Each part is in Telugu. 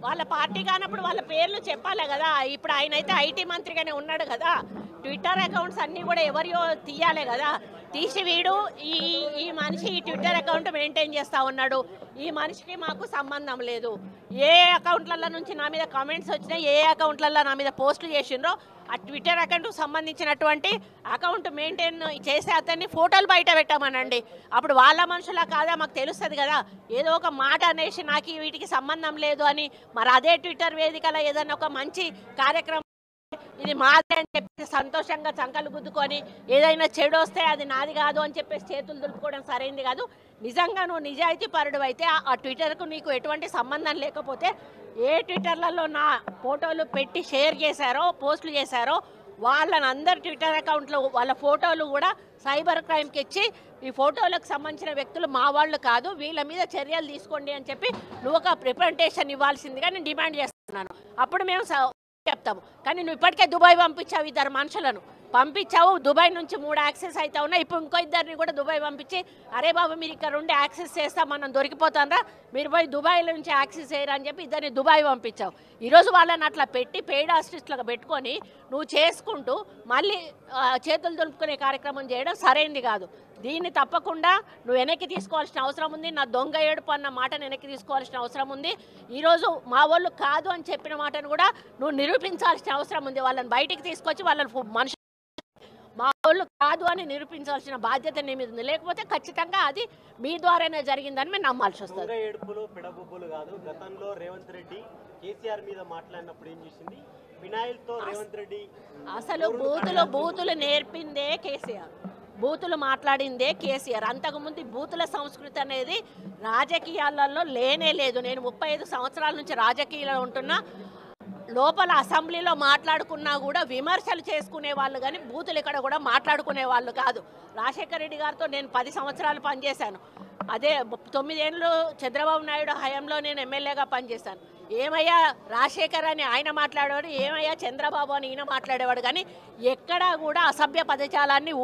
వాళ్ళ పార్టీ కానప్పుడు వాళ్ళ పేర్లు చెప్పాలి కదా. ఇప్పుడు ఆయన అయితే ఐటీ మంత్రిగానే ఉన్నాడు కదా. ట్విట్టర్ అకౌంట్స్ అన్నీ కూడా ఎవరియో తీయాలి కదా. తీసి వీడు ఈ మనిషి ఈ ట్విట్టర్ అకౌంట్ మెయింటైన్ చేస్తూ ఉన్నాడు, ఈ మనిషికి మాకు సంబంధం లేదు, ఏ అకౌంట్లలో నుంచి నా మీద కామెంట్స్ వచ్చినాయి, ఏ అకౌంట్లలో నా మీద పోస్టులు చేసిండ్రో ఆ ట్విట్టర్ అకౌంట్కి సంబంధించినటువంటి అకౌంట్ మెయింటైన్ చేసే అతన్ని ఫోటోలు బయట పెట్టామనండి. అప్పుడు వాళ్ళ మనుషులా కాదా మాకు తెలుస్తుంది కదా. ఏదో ఒక మాట అనేసి నాకు వీటికి సంబంధం లేదు అని మరి అదే ట్విట్టర్ వేదికలో ఏదైనా ఒక మంచి కార్యక్రమం ఇది మాదే అని చెప్పేసి సంతోషంగా చంకలు గుద్దుకొని ఏదైనా చెడు వస్తే అది నాది కాదు అని చెప్పేసి చేతులు దులుపుకోవడం సరైంది కాదు. నిజంగా నువ్వు నిజాయితీ పరుడు అయితే ఆ ట్విట్టర్కు నీకు ఎటువంటి సంబంధం లేకపోతే ఏ ట్విట్టర్లలో నా ఫోటోలు పెట్టి షేర్ చేశారో పోస్టులు చేశారో వాళ్ళని అందరు ట్విట్టర్ అకౌంట్లో వాళ్ళ ఫోటోలు కూడా సైబర్ క్రైమ్కి ఇచ్చి ఈ ఫోటోలకు సంబంధించిన వ్యక్తులు మా వాళ్ళు కాదు, వీళ్ళ మీద చర్యలు తీసుకోండి అని చెప్పి నువ్వు ఒక రిప్రజెంటేషన్ ఇవ్వాల్సిందిగా నేను డిమాండ్ చేస్తున్నాను. అప్పుడు మేము చెప్తాము. కానీ నువ్వు ఇప్పటికే దుబాయ్ పంపించావు, ఇద్దరు మనుషులను పంపించావు. దుబాయ్ నుంచి 3 యాక్సెస్ అయితే ఉన్నాయి. ఇప్పుడు ఇంకో ఇద్దరిని కూడా దుబాయ్ పంపించి అరే బాబు మీరు ఇక్కడ ఉండి యాక్సెస్ చేస్తాం మనం దొరికిపోతాంరా, మీరు పోయి దుబాయ్ నుంచి యాక్సెస్ చేయరా అని చెప్పి ఇద్దరిని దుబాయ్ పంపించావు. ఈరోజు వాళ్ళని అట్లా పెట్టి పెయిడ్ ఆర్టిస్టులుగా పెట్టుకొని నువ్వు చేసుకుంటూ మళ్ళీ చేతులు దులుపుకునే కార్యక్రమం చేయడం సరైంది కాదు. దీన్ని తప్పకుండా నువ్వు వెనక్కి తీసుకోవాల్సిన అవసరం ఉంది. నా దొంగ ఏడుపు అన్న మాటను వెనక్కి తీసుకోవాల్సిన అవసరం ఉంది. ఈరోజు మా వాళ్ళు కాదు అని చెప్పిన మాటను కూడా నువ్వు నిరూపించాల్సిన అవసరం ఉంది. వాళ్ళని బయటికి తీసుకొచ్చి వాళ్ళని మనుషులు మా వాళ్ళు కాదు అని నిరూపించాల్సిన బాధ్యత నీ మీద ఉంది. లేకపోతే ఖచ్చితంగా అది మీ ద్వారానే జరిగిందని మేము నమ్మాల్సి వస్తుంది. ఏడుపులు పెడబుబ్బులు కాదు. గతంలో రేవంత్ రెడ్డి కేసీఆర్ మీద మాట్లాడినప్పుడు ఏం చేసింది, వినాయల్తో రేవంత్ రెడ్డి అసలు బూతులు నేర్పిందే కేసీఆర్, బూతులు మాట్లాడిందే కేసీఆర్. అంతకుముందు బూతుల సంస్కృతి అనేది రాజకీయాలలో లేనే లేదు. నేను 35 సంవత్సరాల నుంచి రాజకీయాల్లో ఉంటున్నా. లోపల అసెంబ్లీలో మాట్లాడుకున్నా కూడా విమర్శలు చేసుకునే వాళ్ళు కానీ బూతులు ఇక్కడ కూడా మాట్లాడుకునే వాళ్ళు కాదు. రాజశేఖర రెడ్డి గారితో నేను 10 సంవత్సరాలు పనిచేశాను. అదే 9 ఏళ్ళు చంద్రబాబు నాయుడు హయాంలో నేను ఎమ్మెల్యేగా పనిచేశాను. ఏమయ్యా రాజశేఖర్ అని ఆయన మాట్లాడేవాడు, ఏమయ్యా చంద్రబాబు అని ఈయన మాట్లాడేవాడు. కానీ ఎక్కడా కూడా అసభ్య పదజాలాన్ని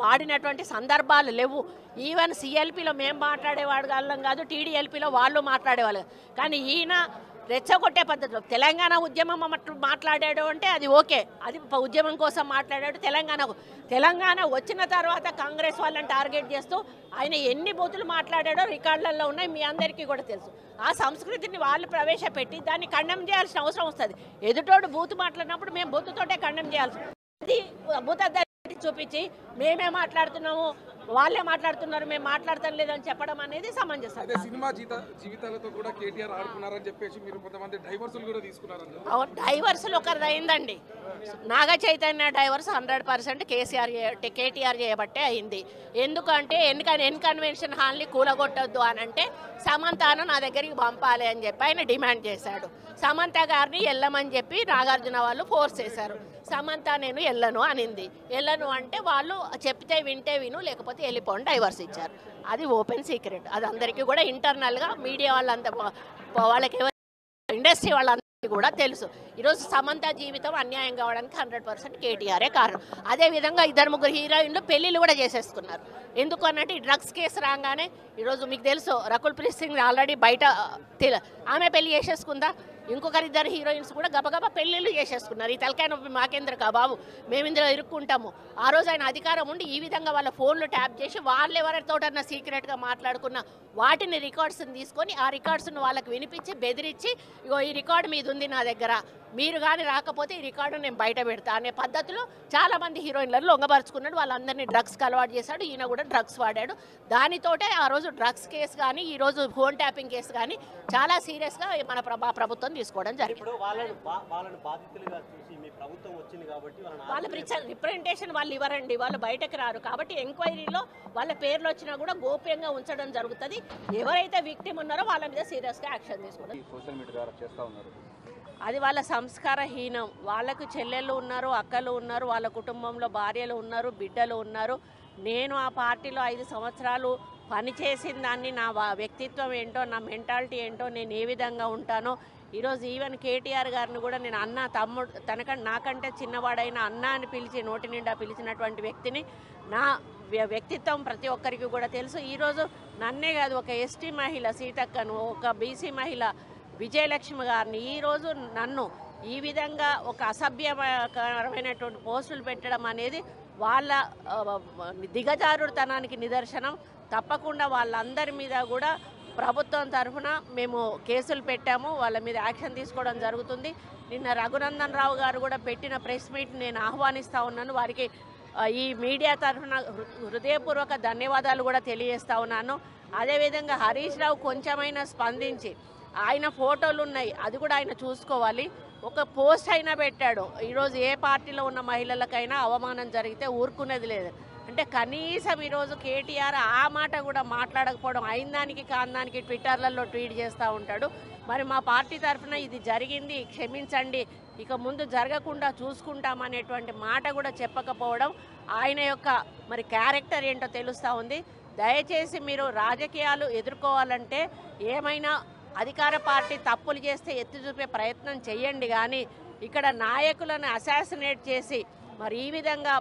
వాడినటువంటి సందర్భాలు లేవు. ఈవెన్ సిఎల్పిలో మేము మాట్లాడేవాడు వాళ్ళం కాదు, టీడీఎల్పీలో వాళ్ళు మాట్లాడేవాళ్ళు. కానీ ఈయన రెచ్చగొట్టే పద్ధతిలో తెలంగాణ ఉద్యమం మాట్లాడాడు అంటే అది ఓకే, అది ఉద్యమం కోసం మాట్లాడాడు. తెలంగాణ వచ్చిన తర్వాత కాంగ్రెస్ వాళ్ళని టార్గెట్ చేస్తూ ఆయన ఎన్ని బూతులు మాట్లాడాడో రికార్డులలో ఉన్నాయి, మీ అందరికీ కూడా తెలుసు. ఆ సంస్కృతిని వాళ్ళు ప్రవేశపెట్టి దాన్ని ఖండం చేయాల్సిన అవసరం వస్తుంది. ఎదుటోడు బూతు మాట్లాడినప్పుడు మేము బూతుతోటే ఖండం చేయాల్సి, అది బూత చూపించి మేమే మాట్లాడుతున్నాము వాళ్ళే మాట్లాడుతున్నారు మేము మాట్లాడతాం లేదని చెప్పడం అనేది సమంజసం. సినిమా జీవితాలతో కూడా కేటీఆర్ ఆడుకున్నారని చెప్పేసి మీరు కొంతమంది డైవర్సులు కూడా తీసుకున్నారని. డైవర్సులు ఒకరిది అయిందండి. నాగ చైతన్య డైవర్స్ 100% కేటీఆర్ చేయబట్టే అయింది. ఎందుకంటే కన్వెన్షన్ హాల్ని కూలగొట్టద్దు అని అంటే సమంతను నా దగ్గరికి పంపాలి అని చెప్పి ఆయన డిమాండ్ చేశాడు. సమంత గారిని వెళ్ళమని చెప్పి నాగార్జున వాళ్ళు ఫోర్స్ చేశారు. సమంత నేను వెళ్ళను అనింది. వెళ్ళను అంటే వాళ్ళు చెప్తే వింటే విను లేకపోతే వెళ్ళిపోండి డైవర్స్ ఇచ్చారు. అది ఓపెన్ సీక్రెట్, అది అందరికీ కూడా ఇంటర్నల్గా మీడియా వాళ్ళకి ఇండస్ట్రీ వాళ్ళందరికీ కూడా తెలుసు. ఈరోజు సమంత జీవితం అన్యాయం కావడానికి 100% కేటీఆరే కారణం. అదేవిధంగా 2-3 హీరోయిన్లు పెళ్ళిళ్ళు కూడా చేసేసుకున్నారు. ఎందుకు అన్నట్టు ఈ డ్రగ్స్ కేసు రాగానే ఈరోజు మీకు తెలుసు రకుల్ ప్రీత్ సింగ్ ఆల్రెడీ బయట ఆమె పెళ్లి చేసేసుకుందా. ఇంకొకరిద్దరు హీరోయిన్స్ కూడా గబగబా పెళ్ళిళ్ళు చేసేసుకున్నారు. ఈ తలకాయ నొప్పి మాకేంద్రకా బాబు, మేము ఇందులో ఇరుక్కుంటాము. ఆ రోజు ఆయన అధికారం ఉండి ఈ విధంగా వాళ్ళ ఫోన్లు ట్యాప్ చేసి వాళ్ళు ఎవరితోటన్నా సీక్రెట్గా మాట్లాడుకున్న వాటిని రికార్డ్స్ని తీసుకొని ఆ రికార్డ్స్ను వాళ్ళకి వినిపించి బెదిరించి ఇగో ఈ రికార్డు మీద ఉంది నా దగ్గర, మీరు కానీ రాకపోతే ఈ రికార్డు నేను బయట పెడతా అనే పద్ధతిలో చాలామంది హీరోయిన్లను లొంగపరుచుకున్నాడు. వాళ్ళందరినీ డ్రగ్స్కి అలవాటు చేశాడు. ఈయన కూడా డ్రగ్స్ వాడాడు. దానితోటే ఆ రోజు డ్రగ్స్ కేసు కానీ ఈరోజు ఫోన్ ట్యాపింగ్ కేసు కానీ చాలా సీరియస్గా మన ప్రభుత్వం తీసుకోవడం జరిగింది. వాళ్ళ రిప్రజెంటేషన్ వాళ్ళు ఇవ్వరండి, వాళ్ళు బయటకు రారు. కాబట్టి ఎంక్వైరీలో వాళ్ళ పేర్లు వచ్చినా కూడా గోప్యంగా ఉంచడం జరుగుతుంది. ఎవరైతే విక్టిమ్ ఉన్నారో వాళ్ళ మీద సీరియస్గా యాక్షన్ తీసుకోవడం. అది వాళ్ళ సంస్కారహీనం. వాళ్ళకు చెల్లెళ్ళు ఉన్నారు, అక్కలు ఉన్నారు, వాళ్ళ కుటుంబంలో భార్యలు ఉన్నారు, బిడ్డలు ఉన్నారు. నేను ఆ పార్టీలో 5 సంవత్సరాలు పనిచేసిన దాన్ని నా వ్యక్తిత్వం ఏంటో, నా మెంటాలిటీ ఏంటో, నేను ఏ విధంగా ఉంటానో ఈరోజు ఈవెన్ కేటీఆర్ గారిని కూడా నేను అన్న తమ్ముడు నాకంటే చిన్నవాడైన అన్న అని పిలిచి నోటి నిండా పిలిచినటువంటి వ్యక్తిని. నా వ్యక్తిత్వం ప్రతి ఒక్కరికి కూడా తెలుసు. ఈరోజు నన్నే కాదు, ఒక ఎస్టీ మహిళ సీతక్కను, ఒక బీసీ మహిళ విజయలక్ష్మి గారిని ఈరోజు నన్ను ఈ విధంగా ఒక అసభ్యకరమైనటువంటి పోస్టులు పెట్టడం అనేది వాళ్ళ దిగజారుడుతనానికి నిదర్శనం. తప్పకుండా వాళ్ళందరి మీద కూడా ప్రభుత్వం తరఫున మేము కేసులు పెట్టాము, వాళ్ళ మీద యాక్షన్ తీసుకోవడం జరుగుతుంది. నిన్న రఘునందన్ రావు గారు కూడా పెట్టిన ప్రెస్ మీట్ నేను ఆహ్వానిస్తూ ఉన్నాను. వారికి ఈ మీడియా తరఫున హృదయపూర్వక ధన్యవాదాలు కూడా తెలియజేస్తూ ఉన్నాను. అదేవిధంగా హరీష్ రావు కొంచెమైనా స్పందించి, ఆయన ఫోటోలు ఉన్నాయి, అది కూడా ఆయన చూసుకోవాలి. ఒక పోస్ట్ అయినా పెట్టాడు. ఈరోజు ఏ పార్టీలో ఉన్న మహిళలకైనా అవమానం జరిగితే ఊరుకునేది లేదు. అంటే కనీసం ఈరోజు కేటీఆర్ ఆ మాట కూడా మాట్లాడకపోవడం, అయిందానికి కాందానికి ట్విట్టర్లలో ట్వీట్ చేస్తూ ఉంటాడు. మరి మా పార్టీ తరఫున ఇది జరిగింది, క్షమించండి, ఇక ముందు జరగకుండా చూసుకుంటామనేటువంటి మాట కూడా చెప్పకపోవడం ఆయన యొక్క మరి క్యారెక్టర్ ఏంటో తెలుస్తూ ఉంది. దయచేసి మీరు రాజకీయాలు ఎదుర్కోవాలంటే ఏమైనా అధికార పార్టీ తప్పులు చేస్తే ఎత్తి చూపే ప్రయత్నం చేయండి, కానీ ఇక్కడ నాయకులను అసాసినేట్ చేసి మరి ఈ విధంగా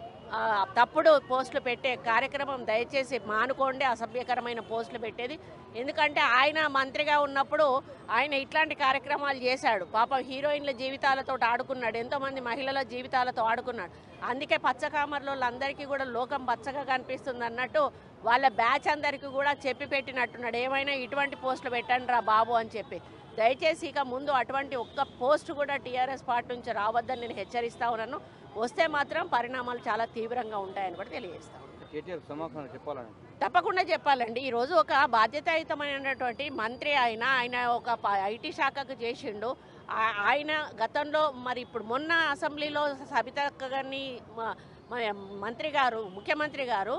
తప్పుడు పోస్టులు పెట్టే కార్యక్రమం దయచేసి మానుకోండి. అసభ్యకరమైన పోస్టులు పెట్టేది, ఎందుకంటే ఆయన మంత్రిగా ఉన్నప్పుడు ఆయన ఇట్లాంటి కార్యక్రమాలు చేశాడు. పాపం హీరోయిన్ల జీవితాలతో ఆడుకున్నాడు, ఎంతోమంది మహిళల జీవితాలతో ఆడుకున్నాడు. అందుకే పచ్చకామర్లందరికీ కూడా లోకం పచ్చగా కనిపిస్తుంది అన్నట్టు వాళ్ళ బ్యాచ్ అందరికీ కూడా చెప్పి పెట్టినట్టున్నాడు, ఏమైనా ఇటువంటి పోస్టులు పెట్టండి రా బాబు అని చెప్పి. దయచేసి ఇక ముందు అటువంటి ఒక్క పోస్ట్ కూడా టీఆర్ఎస్ పార్టీ నుంచి రావద్దని నేను హెచ్చరిస్తా ఉన్నాను. వస్తే మాత్రం పరిణామాలు చాలా తీవ్రంగా ఉంటాయని కూడా తెలియజేస్తాను. తప్పకుండా చెప్పాలండి. ఈరోజు ఒక బాధ్యతాయుతమైనటువంటి మంత్రి ఆయన ఒక ఐటీ శాఖకు చేసిండు. ఆయన గతంలో మరి ఇప్పుడు మొన్న అసెంబ్లీలో సబితక్క గారిని మంత్రి గారు, ముఖ్యమంత్రి గారు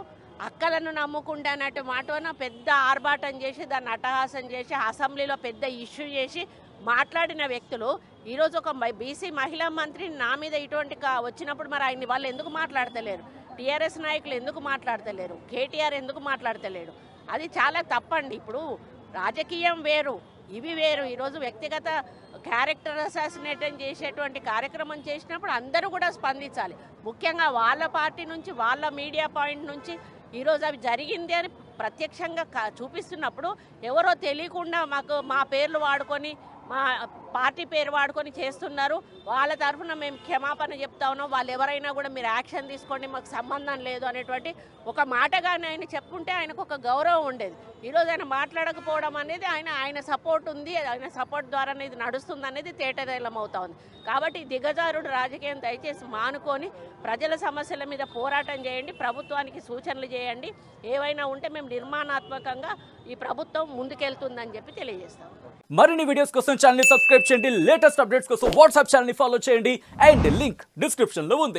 అక్కలను నమ్ముకుంటే అన్నట్టు మాటన పెద్ద ఆర్భాటం చేసి దాన్ని అట్టహాసం చేసి అసెంబ్లీలో పెద్ద ఇష్యూ చేసి మాట్లాడిన వ్యక్తులు ఈరోజు ఒక బీసీ మహిళా మంత్రి నా మీద ఇటువంటి వచ్చినప్పుడు మరి ఆయన్ని వాళ్ళు ఎందుకు మాట్లాడతలేరు? టీఆర్ఎస్ నాయకులు ఎందుకు మాట్లాడతలేరు? కేటీఆర్ ఎందుకు మాట్లాడతలేడు? అది చాలా తప్పండి. ఇప్పుడు రాజకీయం వేరు, ఇవి వేరు. ఈరోజు వ్యక్తిగత క్యారెక్టర్ అసాసినేషన్ చేసేటువంటి కార్యక్రమం చేసినప్పుడు అందరూ కూడా స్పందించాలి. ముఖ్యంగా వాళ్ళ పార్టీ నుంచి, వాళ్ళ మీడియా పాయింట్ నుంచి ఈరోజు అవి జరిగింది అని ప్రత్యక్షంగా చూపిస్తున్నప్పుడు ఎవరో తెలియకుండా మా పేర్లు వాడుకొని, మా పార్టీ పేరు వాడుకొని చేస్తున్నారు. వాళ్ళ తరఫున మేము క్షమాపణ చెప్తా ఉన్నాం. వాళ్ళు ఎవరైనా కూడా మీరు యాక్షన్ తీసుకోండి, మాకు సంబంధం లేదు అనేటువంటి ఒక మాటగానే ఆయన చెప్పుంటే ఆయనకు ఒక గౌరవం ఉండేది. ఈరోజు ఆయన మాట్లాడకపోవడం అనేది ఆయన సపోర్ట్ ఉంది, ఆయన సపోర్ట్ ద్వారానే ఇది నడుస్తుంది అనేది తేటతెల్లం అవుతా ఉంది. కాబట్టి దిగజారుడు రాజకీయం దయచేసి మానుకొని ప్రజల సమస్యల మీద పోరాటం చేయండి, ప్రభుత్వానికి సూచనలు చేయండి. ఏవైనా ఉంటే మేము నిర్మాణాత్మకంగా ఈ ప్రభుత్వం ముందుకెళ్తుందని చెప్పి తెలియజేస్తాం. మరిన్ని వీడియోస్ కోసం ఛానల్ ని సబ్స్క్రైబ్ చేయండి, లేటెస్ట్ అప్డేట్స్ కోసం వాట్సాప్ ఛానల్ ని ఫాలో చేయండి అండ్ లింక్ డిస్క్రిప్షన్ లో ఉంది.